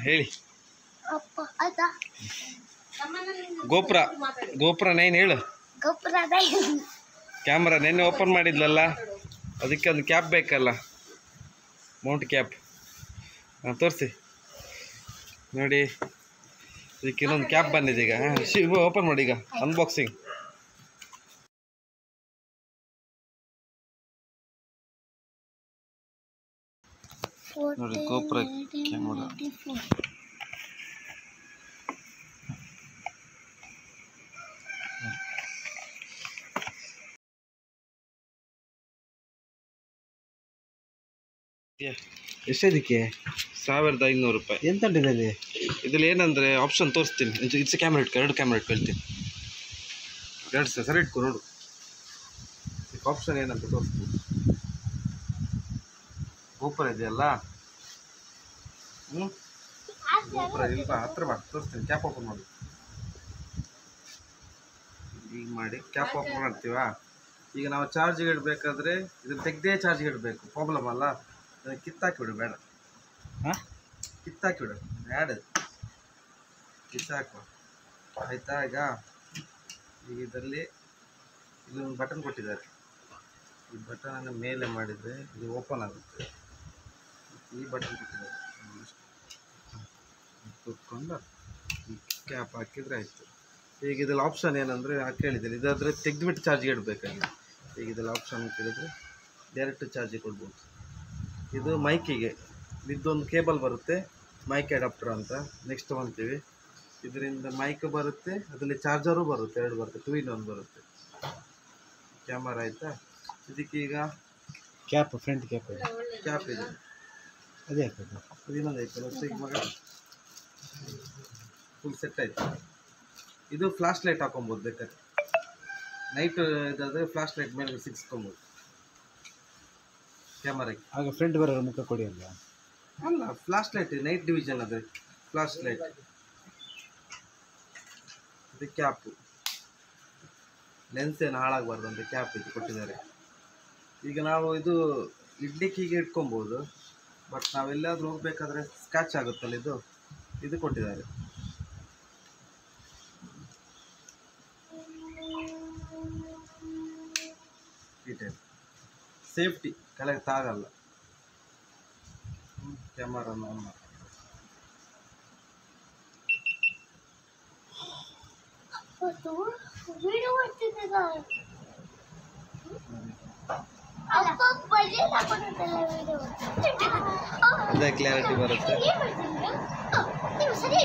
ಹೇಳಿ Gopro9 ಹೇಳು. Camera ನೆನ್ನೆ ಓಪನ್ ಮಾಡಿದ್ಲಲ್ಲ, ಅದಕ್ಕೆ ಒಂದು ಕ್ಯಾಪ್ ಬೇಕಲ್ಲ, ಮೌಂಟ್ ಕ್ಯಾಪ್. ತೋರಿಸಿ ನೋಡಿ, ಇದಕ್ಕೆ ಇನ್ನೊಂದು ಕ್ಯಾಪ್ ಬಂದಿದೆ ಈಗ. ಓಪನ್ ಮಾಡಿ ಈಗ, ಅನ್ಬಾಕ್ಸಿಂಗ್. ನೋಡಿ Gopro ಕ್ಯಾಮರಾ. ಎಷ್ಟದಕ್ಕೆ? 1500 ರೂಪಾಯಿ. ಎಂತ ಉಂಟಿದೆ ಇದ್ರಲ್ಲಿ? ಏನಂದರೆ ಆಪ್ಷನ್ ತೋರಿಸ್ತೀನಿ. ಇಟ್ಸ್ ಕ್ಯಾಮ್ರಾ ಇಟ್ಕೊ, 2 ಕ್ಯಾಮ್ರಾ ಇಟ್ಕೊಳ್ತೀನಿ. 2 ಸರಿ ಇಟ್ಕೊ ನೋಡು. ಆಪ್ಷನ್ ಏನಂತ ತೋರಿಸ್ತೀನಿ. Gopro ಇದೆಯಲ್ಲ, Gopro ಇಲ್ವಾ? ಹತ್ರ ಬಾ, ತೋರಿಸ್ತೀನಿ. ಕ್ಯಾಪ್ ಓಪನ್ ಮಾಡಿ. ಈಗ ಮಾಡಿ ಕ್ಯಾಪ್ ಓಪನ್ ಮಾಡ್ತೀವಾ? ಈಗ ನಾವು ಚಾರ್ಜಿಗೆ ಇಡಬೇಕಾದ್ರೆ ಇದನ್ನು ತೆಗೆದೇ ಚಾರ್ಜಿಗೆ ಇಡಬೇಕು. ಪ್ರಾಬ್ಲಮ್ ಅಲ್ಲ, ಕಿತ್ತಾಕಿಬಿಡು. ಬೇಡ, ಕಿತ್ತಾಕಿಬಿಡು, ಬ್ಯಾಡ, ಕಿತ್ತಾಕು. ಆಯಿತಾ? ಈಗ ಇದರಲ್ಲಿ ಇಲ್ಲೊಂದು ಬಟನ್ ಕೊಟ್ಟಿದ್ದಾರೆ. ಈ ಬಟನನ್ನು ಮೇಲೆ ಮಾಡಿದರೆ ಇದು ಓಪನ್ ಆಗುತ್ತೆ. ಈ ಬಟನ್ ಕೊಟ್ಟಿದ್ದಾರೆ, ಕೂತ್ಕೊಂಡು ಈ ಕ್ಯಾಪ್ ಹಾಕಿದರೆ ಆಯಿತು. ಈಗ ಇದ್ರಲ್ಲಿ ಆಪ್ಷನ್ ಏನಂದರೆ ಕೇಳಿದ್ದೀನಿ, ಇದಾದರೆ ತೆಗೆದುಬಿಟ್ಟು ಚಾರ್ಜಿಗೆ ಇಡಬೇಕಾಗಿ. ಈಗ ಇದ್ರಲ್ಲಿ ಆಪ್ಷನ್ ಕೇಳಿದರೆ ಡೈರೆಕ್ಟ್ ಚಾರ್ಜಿಗೆ ಕೊಡ್ಬೋದು. ಇದು ಮೈಕಿಗೆ ಇದೊಂದು ಕೇಬಲ್ ಬರುತ್ತೆ, ಮೈಕ್ ಅಡಾಪ್ಟರ್ ಅಂತ. ನೆಕ್ಸ್ಟ್ ತೊಗೊಳ್ತೀವಿ. ಇದರಿಂದ ಮೈಕ್ ಬರುತ್ತೆ, ಅದರಲ್ಲಿ ಚಾರ್ಜರು ಬರುತ್ತೆ, 2 ಬರುತ್ತೆ, 2 in 1 ಬರುತ್ತೆ. ಕ್ಯಾಮರಾ ಆಯಿತಾ? ಇದಕ್ಕೀಗ ಕ್ಯಾಪ್, ಫ್ರಂಟ್ ಕ್ಯಾಪ್ ಇದೆ, ಅದೇ ಹಾಕೋದು. ಅದು ಇನ್ನೊಂದು ಆಯ್ತಲ್ಲ, ಈಗ ಮಗ ಫುಲ್ ಸೆಟ್ ಆಯಿತು. ಇದು ಫ್ಲಾಶ್ ಲೈಟ್ ಹಾಕೊಬೋದು ಬೇಕಾದ್ರೆ. ನೈಟ್ ಇದಾದರೆ ಫ್ಲಾಶ್ ಲೈಟ್ ಮೇಲೆ ಸಿಕ್ಸ್ಕೊಬೋದು ಕ್ಯಾಮರಾಗೆ. ಆಗ ಫ್ರಂಟ್ ಬರೋ ಮುಖ ಕೊಡಿ ಅಲ್ಲ? ಅಲ್ಲ, ಫ್ಲಾಶ್ ಲೈಟ್ ನೈಟ್ ಡಿವಿಷನ್, ಅದೇ ಫ್ಲಾಶ್ ಲೈಟ್. ಇದು ಕ್ಯಾಪು, ಲೆನ್ಸ್ ಏನು ಹಾಳಾಗಬಾರ್ದು ಅಂತ ಕ್ಯಾಪ್ ಇದು ಕೊಟ್ಟಿದ್ದಾರೆ. ಈಗ ನಾವು ಇದು ಇಡ್ಲಿಕ್ಕೆ ಹೀಗೆ ಇಟ್ಕೊಬೋದು, ಬಟ್ ನಾವೆಲ್ಲಾದರೂ ಹೋಗ್ಬೇಕಾದ್ರೆ ಸ್ಕ್ಯಾಚ್ ಆಗುತ್ತಲ್ಲ, ಇದು ಕೊಟ್ಟಿದ್ದಾರೆ. ಈ ಟೈಪ್ ಸೇಫ್ಟಿ, ಕೆಳಗೆ ತಾಗಲ್ಲ. ಕ್ಯಾಮರಾನ ಆನ್ ಮಾಡಿ. ಅದೇ ಕ್ಲಾರಿಟಿ ಬರುತ್ತೆ. ನಮಸ್ತೆ.